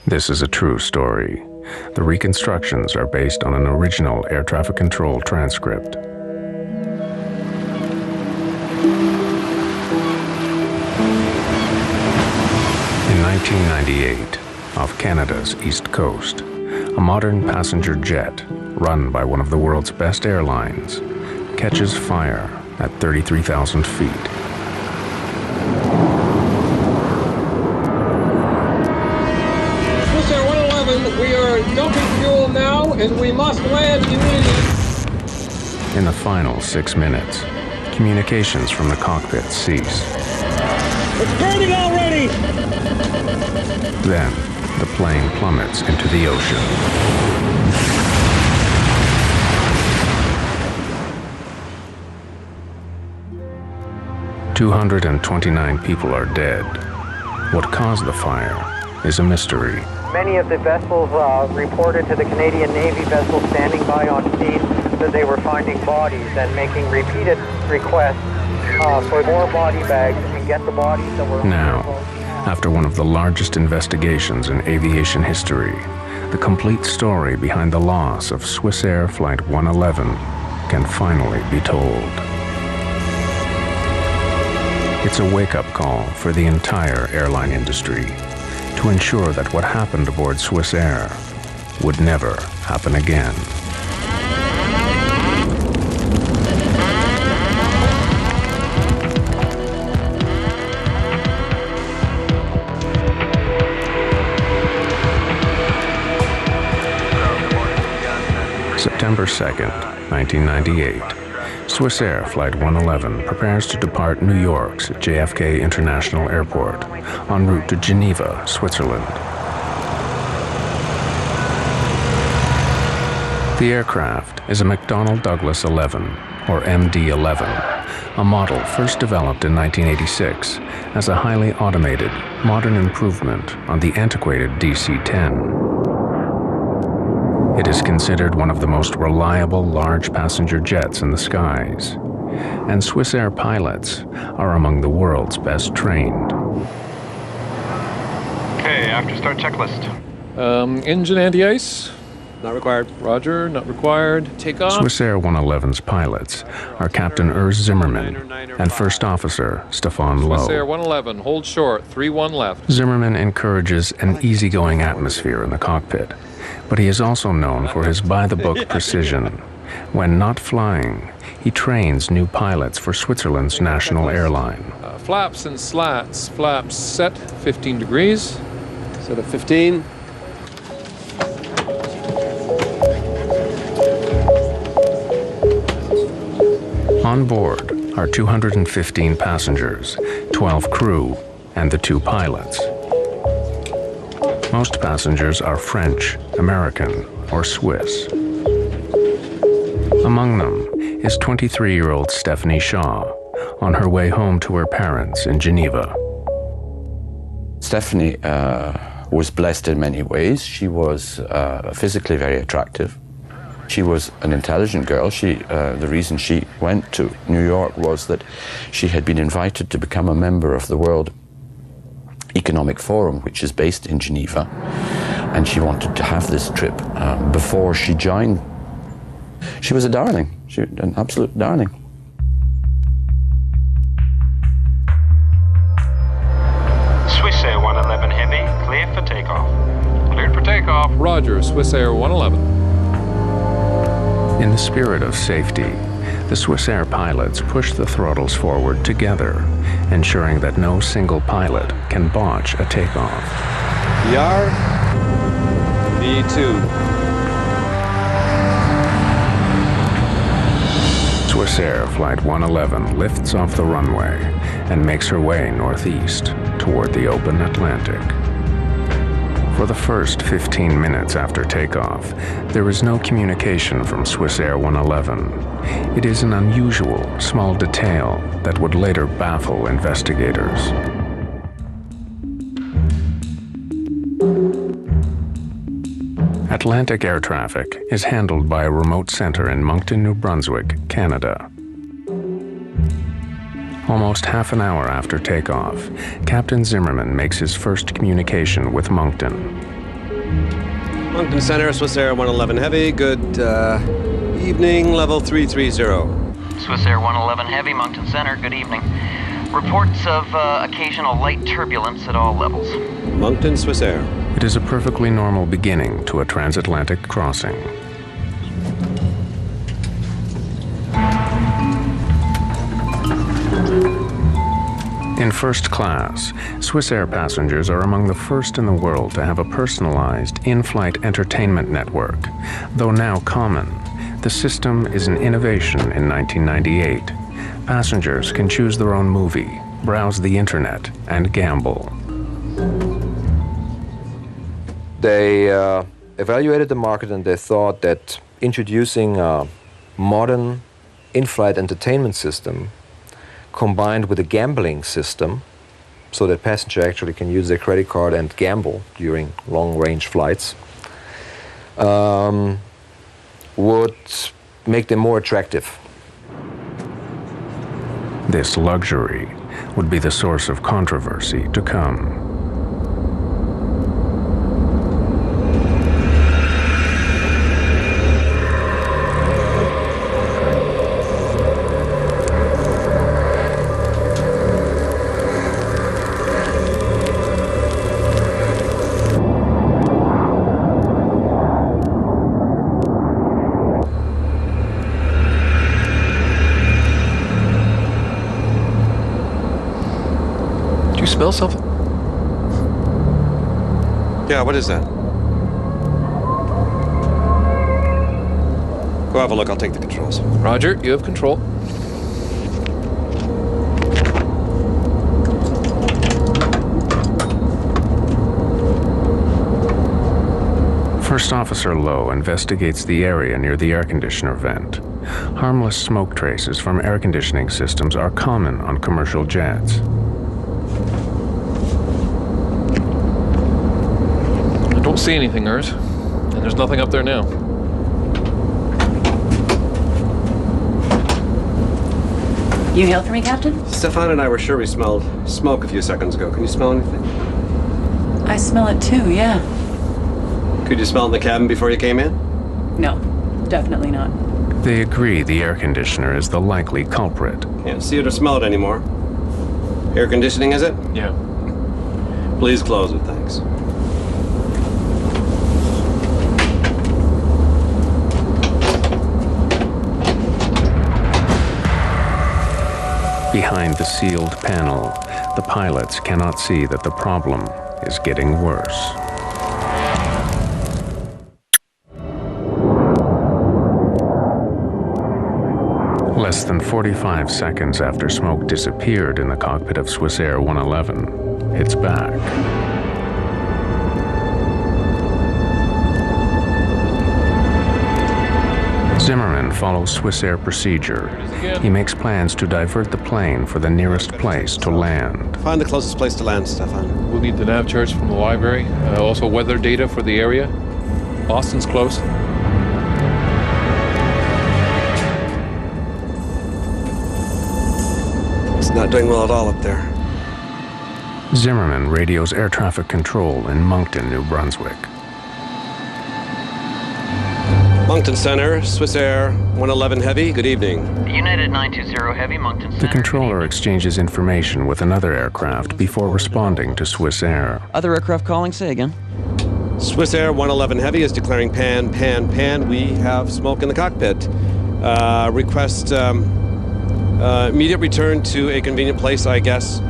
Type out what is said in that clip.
This is a true story. The reconstructions are based on an original air traffic control transcript. In 1998, off Canada's east coast, a modern passenger jet, run by one of the world's best airlines, catches fire at 33,000 feet. Swissair 111, we are dumping fuel now, and we must land immediately. In the final 6 minutes, communications from the cockpit cease. It's burning already! Then, the plane plummets into the ocean. 229 people are dead. What caused the fire is a mystery. Many of the vessels reported to the Canadian Navy vessels standing by on scene that they were finding bodies and making repeated requests for more body bags and get the bodies that were... Now, after one of the largest investigations in aviation history, the complete story behind the loss of Swissair Flight 111 can finally be told. It's a wake-up call for the entire airline industry to ensure that what happened aboard Swissair would never happen again. September 2nd, 1998. Swissair Flight 111 prepares to depart New York's JFK International Airport en route to Geneva, Switzerland. The aircraft is a McDonnell Douglas 11, or MD-11, a model first developed in 1986 as a highly automated, modern improvement on the antiquated DC-10. It is considered one of the most reliable large passenger jets in the skies, and Swissair pilots are among the world's best trained. Okay, after start checklist. Engine anti-ice? Not required. Roger, not required. Take off. Swissair 111's pilots are Captain Urs Zimmerman and First Officer Stefan Lowe. Swissair 111, hold short, 3-1 left. Zimmerman encourages an easygoing atmosphere in the cockpit, but he is also known for his by-the-book precision. When not flying, he trains new pilots for Switzerland's national airline. Flaps and slats. Flaps set 15 degrees. Set at 15. On board are 215 passengers, 12 crew, and the 2 pilots. Most passengers are French, American, or Swiss. Among them is 23-year-old Stephanie Shaw, on her way home to her parents in Geneva. Stephanie was blessed in many ways. She was physically very attractive. She was an intelligent girl. The reason she went to New York was that she had been invited to become a member of the World Economic Forum, which is based in Geneva, and she wanted to have this trip before she joined. She was a darling, an absolute darling. Swissair 111 Heavy, clear for takeoff. Cleared for takeoff. Roger, Swissair 111. In the spirit of safety, the Swissair pilots push the throttles forward together, ensuring that no single pilot can botch a takeoff. Yard, V2. Swissair Flight 111 lifts off the runway and makes her way northeast toward the open Atlantic. For the first 15 minutes after takeoff, there is no communication from Swissair 111. It is an unusual, small detail that would later baffle investigators. Atlantic air traffic is handled by a remote center in Moncton, New Brunswick, Canada. Almost half an hour after takeoff, Captain Zimmerman makes his first communication with Moncton. Moncton Center, Swissair 111 Heavy, good evening, level 330. Swissair 111 Heavy, Moncton Center, good evening. Reports of occasional light turbulence at all levels. Moncton, Swissair. It is a perfectly normal beginning to a transatlantic crossing. In first class, Swissair passengers are among the first in the world to have a personalized in-flight entertainment network. Though now common, the system is an innovation in 1998. Passengers can choose their own movie, browse the internet, and gamble. They evaluated the market and they thought that introducing a modern in-flight entertainment system combined with a gambling system so that passengers actually can use their credit card and gamble during long-range flights would make them more attractive. This luxury would be the source of controversy to come. Smell something? Yeah, what is that? Go have a look, I'll take the controls. Roger, you have control. First Officer Lowe investigates the area near the air conditioner vent. Harmless smoke traces from air conditioning systems are common on commercial jets. I don't see anything, Urs, and there's nothing up there now. You hailed for me, Captain? Stefan and I were sure we smelled smoke a few seconds ago. Can you smell anything? I smell it too, yeah. Could you smell it in the cabin before you came in? No, definitely not. They agree the air conditioner is the likely culprit. Can't see it or smell it anymore. Air conditioning, is it? Yeah. Please close it, thanks. Behind the sealed panel, the pilots cannot see that the problem is getting worse. Less than 45 seconds after smoke disappeared in the cockpit of Swissair 111, it's back. Zimmerman follows Swissair procedure. He makes plans to divert the plane for the nearest place to land. Find the closest place to land, Stefan. We'll need the nav charts from the library. Also weather data for the area. Boston's close. It's not doing well at all up there. Zimmerman radios air traffic control in Moncton, New Brunswick. Moncton Center, Swissair 111 Heavy, good evening. United 920 Heavy, Moncton Center. The controller exchanges information with another aircraft before responding to Swissair. Other aircraft calling, say again. Swissair 111 Heavy is declaring pan. We have smoke in the cockpit. Request immediate return to a convenient place, I guess.